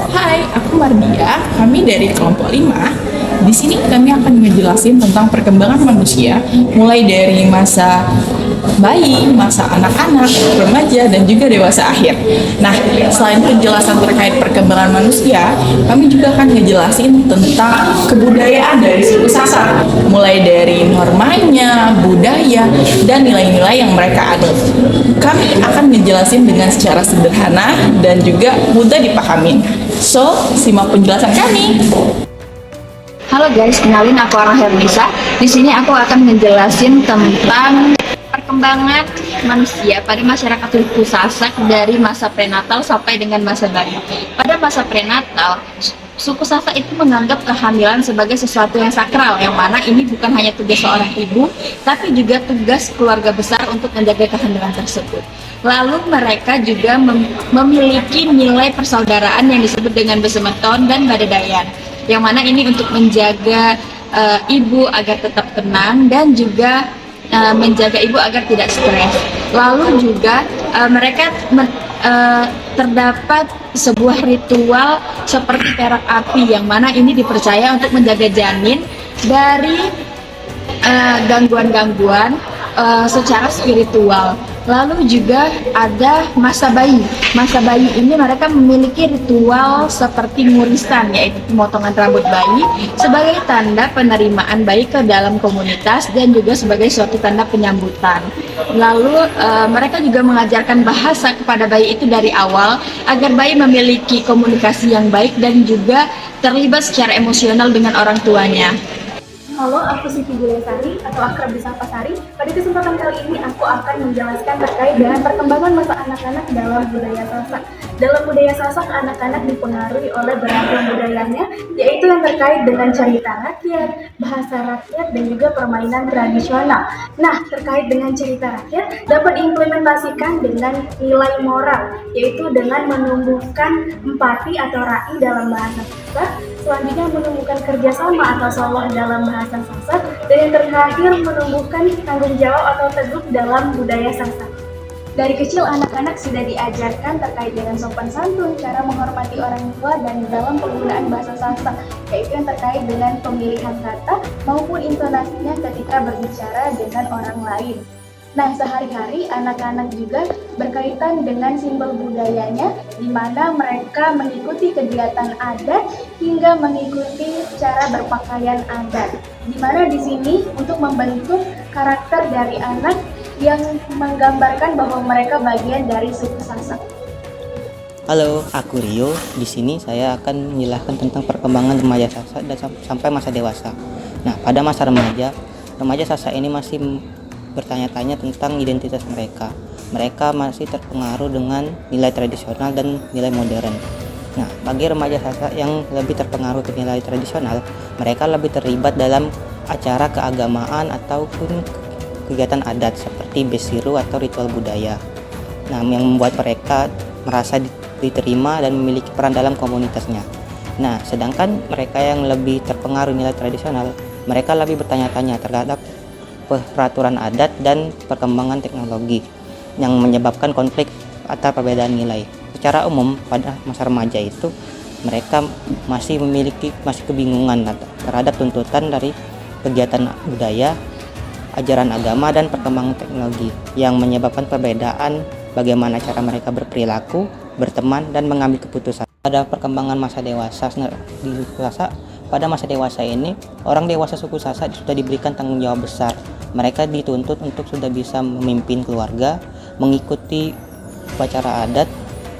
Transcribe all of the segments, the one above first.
Hai, aku Mardia. Kami dari kelompok 5. Di sini kami akan ngejelasin tentang perkembangan manusia mulai dari masa bayi, masa anak-anak, remaja, dan juga dewasa akhir. Nah, selain penjelasan terkait perkembangan manusia, kami juga akan ngejelasin tentang kebudayaan dari suku Sasak, mulai dari normanya, budaya, dan nilai-nilai yang mereka anut. Kami akan ngejelasin dengan secara sederhana dan juga mudah dipahami. So, simak penjelasan kami. Halo guys, kenalin aku Arahel Nisa. Di sini aku akan ngejelasin tentang perkembangan manusia pada masyarakat suku Sasak dari masa prenatal sampai dengan masa bayi. Pada masa prenatal, suku Sasak itu menganggap kehamilan sebagai sesuatu yang sakral, yang mana ini bukan hanya tugas seorang ibu, tapi juga tugas keluarga besar untuk menjaga kehamilan tersebut. Lalu mereka juga memiliki nilai persaudaraan yang disebut dengan besemeton dan badadayan, yang mana ini untuk menjaga ibu agar tetap tenang dan juga menjaga ibu agar tidak stres. Lalu juga mereka terdapat sebuah ritual seperti perak api, yang mana ini dipercaya untuk menjaga janin dari gangguan-gangguan secara spiritual. Lalu juga ada masa bayi. Masa bayi ini mereka memiliki ritual seperti ngurisan, yaitu pemotongan rambut bayi sebagai tanda penerimaan bayi ke dalam komunitas dan juga sebagai suatu tanda penyambutan. Lalu mereka juga mengajarkan bahasa kepada bayi itu dari awal agar bayi memiliki komunikasi yang baik dan juga terlibat secara emosional dengan orang tuanya. Halo, aku Siti Julesari atau akrab disapa Sari. Pada kesempatan kali ini aku akan menjelaskan terkait dengan perkembangan masa anak-anak dalam budaya Sasak. Dalam budaya Sasak, anak-anak dipengaruhi oleh beragam budayanya, yaitu yang terkait dengan cerita rakyat, bahasa rakyat, dan juga permainan tradisional. Nah, terkait dengan cerita rakyat dapat diimplementasikan dengan nilai moral, yaitu dengan menumbuhkan empati atau rai dalam bahasa Sasak. Selanjutnya menumbuhkan kerjasama atau soloh dalam bahasa Sasak, dan yang terakhir menumbuhkan tanggung jawab atau teguh dalam budaya Sasak. Dari kecil anak-anak sudah diajarkan terkait dengan sopan santun, cara menghormati orang tua, dan dalam penggunaan bahasa Sasak, yaitu yang terkait dengan pemilihan kata maupun intonasinya ketika berbicara dengan orang lain. Nah, sehari-hari anak-anak juga berkaitan dengan simbol budayanya, di mana mereka mengikuti kegiatan adat hingga mengikuti cara berpakaian adat. Di mana di sini untuk membentuk karakter dari anak yang menggambarkan bahwa mereka bagian dari suku Sasak. Halo, aku Rio. Di sini saya akan menjelaskan tentang perkembangan remaja Sasak dan sampai masa dewasa. Nah, pada masa remaja Sasak ini masih bertanya-tanya tentang identitas mereka. Mereka masih terpengaruh dengan nilai tradisional dan nilai modern. Nah, bagi remaja Sasak yang lebih terpengaruh ke nilai tradisional, mereka lebih terlibat dalam acara keagamaan ataupun kegiatan adat seperti besiru atau ritual budaya. Nah, yang membuat mereka merasa diterima dan memiliki peran dalam komunitasnya. Nah, sedangkan mereka yang lebih terpengaruh nilai tradisional, mereka lebih bertanya-tanya terhadap peraturan adat dan perkembangan teknologi yang menyebabkan konflik atau perbedaan nilai. Secara umum pada masa remaja itu mereka masih kebingungan terhadap tuntutan dari kegiatan budaya, ajaran agama, dan perkembangan teknologi yang menyebabkan perbedaan bagaimana cara mereka berperilaku, berteman, dan mengambil keputusan. Pada perkembangan masa dewasa di suku Sasak, pada masa dewasa ini orang dewasa suku Sasak sudah diberikan tanggung jawab besar. Mereka dituntut untuk sudah bisa memimpin keluarga, mengikuti upacara adat,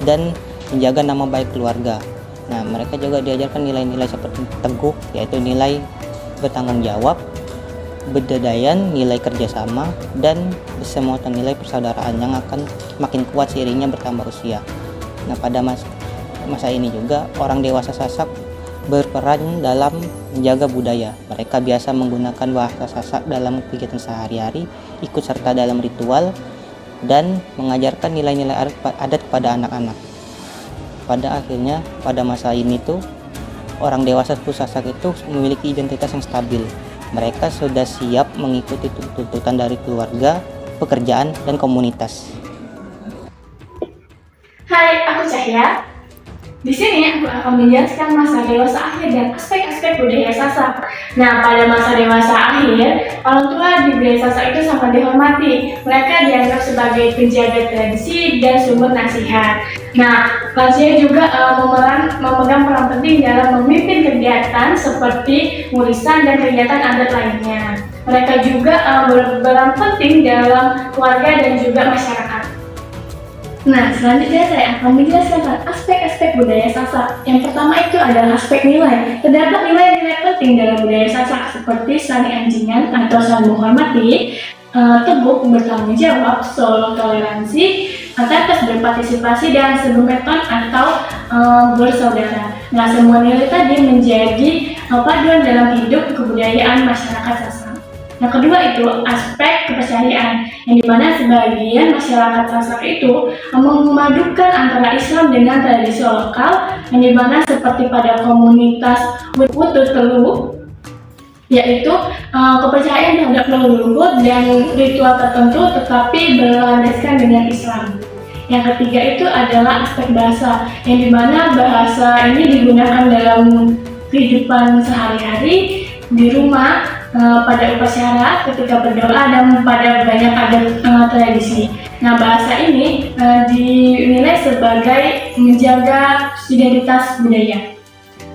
dan menjaga nama baik keluarga. Nah, mereka juga diajarkan nilai-nilai seperti teguh, yaitu nilai bertanggung jawab, bedadayan, nilai kerjasama, dan besemotan, nilai persaudaraan yang akan makin kuat seiringnya bertambah usia. Nah, pada masa ini juga orang dewasa Sasak berperan dalam menjaga budaya. Mereka biasa menggunakan bahasa Sasak dalam kegiatan sehari-hari, ikut serta dalam ritual, dan mengajarkan nilai-nilai adat kepada anak-anak. Pada akhirnya, pada masa ini tuh orang dewasa suku Sasak itu memiliki identitas yang stabil. Mereka sudah siap mengikuti tuntutan dari keluarga, pekerjaan, dan komunitas. Hai, aku Cahya. Di sini aku akan menjelaskan masa dewasa akhir dan aspek-aspek budaya Sasak. Nah, pada masa dewasa akhir, orang tua di budaya Sasak itu sangat dihormati. Mereka dianggap sebagai penjaga tradisi dan sumber nasihat. Nah, lansia juga memegang peran penting dalam memimpin kegiatan seperti murisan dan kegiatan adat lainnya. Mereka juga berperan penting dalam keluarga dan juga masyarakat. Nah, selanjutnya saya akan menjelaskan aspek-aspek budaya Sasak. Yang pertama itu adalah aspek nilai. Terdapat nilai-nilai penting dalam budaya Sasak seperti saling anjingan atau saling menghormati, teguh bertanggung jawab, solo toleransi, atas berpartisipasi dan sebemeton atau bersaudara. Nah, semua nilai tadi menjadi paduan dalam hidup kebudayaan masyarakat Sasak. Yang kedua itu aspek kepercayaan, yang dimana sebagian masyarakat Sasak itu memadukan antara Islam dengan tradisi lokal, yang dimana seperti pada komunitas Wutut Teluh, yaitu kepercayaan terhadap leluhur dan ritual tertentu tetapi berlandaskan dengan Islam. Yang ketiga itu adalah aspek bahasa, yang dimana bahasa ini digunakan dalam kehidupan sehari-hari, di rumah, pada upacara, ketika berdoa, dan pada banyak adat tradisi. Nah, bahasa ini dinilai sebagai menjaga identitas budaya.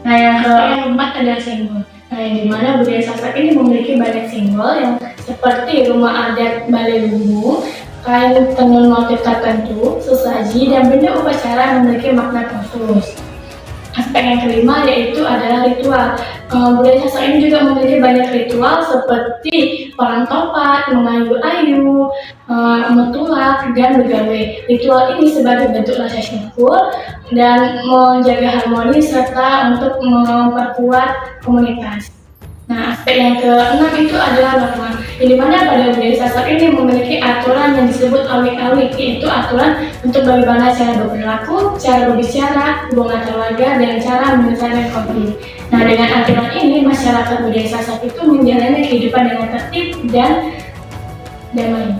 Nah, yang keempat adalah simbol. Nah, yang dimana budaya Sasak ini memiliki banyak simbol yang seperti rumah adat Balai Lumbung, kain tenun motif tertentu, sesaji, dan benda upacara memiliki makna khusus. Aspek yang kelima yaitu adalah ritual. Budaya Sasak ini juga memiliki banyak ritual seperti perang topat, mengayu-ayu, metulak, dan begawe. Ritual ini sebagai bentuk rasa syukur dan menjaga harmoni serta untuk memperkuat komunitas. Nah, aspek yang keenam itu adalah norma, yang dimana pada budaya Sasak ini memiliki aturan yang disebut awik-awik, yaitu aturan untuk bagaimana cara berperilaku, cara berbicara, hubungan keluarga, dan cara menyelesaikan konflik. Nah, dengan aturan ini, masyarakat budaya Sasak itu menjalani kehidupan dengan tertib dan damai.